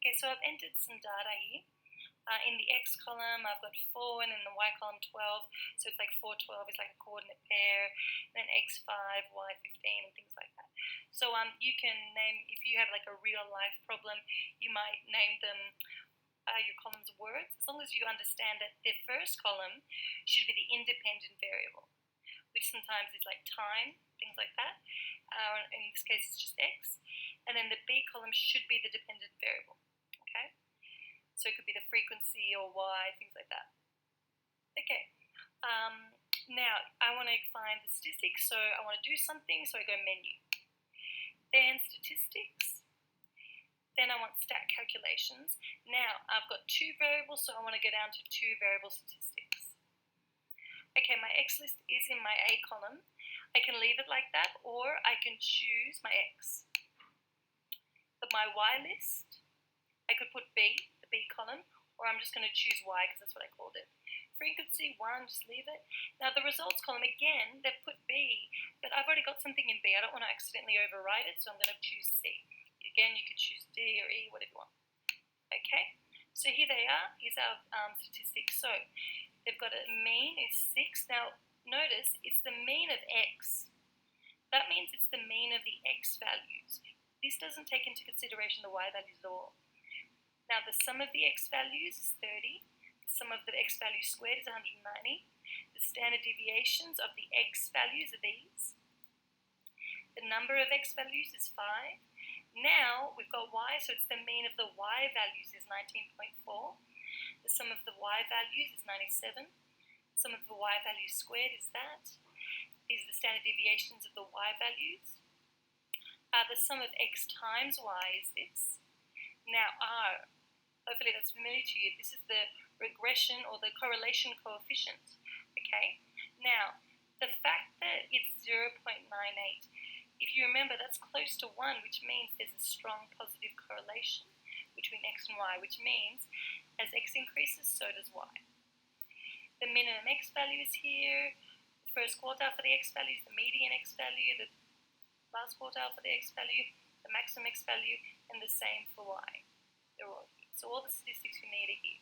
Okay, so I've entered some data here. In the X column, I've got 4, and in the Y column, 12. So it's like 4, 12 is like a coordinate pair, and then X5, Y15, and things like that. So you can name, if you have like a real life problem, you might name them your columns words, as long as you understand that the first column should be the independent variable, which sometimes is like time, things like that. In this case, it's just X. And then the B column should be the dependent variable. Okay, so it could be the frequency or Y, things like that. Okay, now I want to find the statistics, so I want to do something, so I go menu. Then statistics. Then I want stat calculations. Now I've got 2 variables, so I want to go down to 2 variable statistics. Okay, my X list is in my A column. I can leave it like that, or I can choose my X. But my Y list, I could put B, the B column, or I'm just going to choose Y because that's what I called it. Frequency 1, just leave it. Now the results column, again, they've put B, but I've already got something in B. I don't want to accidentally overwrite it, so I'm going to choose C. Again, you could choose D or E, whatever you want. Okay, so here they are. Here's our statistics. So they've got a mean is 6. Now notice it's the mean of X. That means it's the mean of the X values. This doesn't take into consideration the Y values at all. Now the sum of the X values is 30. The sum of the X values squared is 190. The standard deviations of the X values are these. The number of X values is 5. Now we've got Y, so it's the mean of the Y values is 19.4. The sum of the Y values is 97. The sum of the Y values squared is that. These are the standard deviations of the Y values. The sum of X times Y is this. Now R, hopefully that's familiar to you. This is the regression or the correlation coefficient. Okay. Now the fact that it's 0.98. If you remember, that's close to 1, which means there's a strong positive correlation between X and Y, which means as X increases, so does Y. The minimum X value is here, the first quartile for the X value is the median X value, the last quartile for the X value, the maximum X value, and the same for Y. They're all here. So all the statistics you need are here.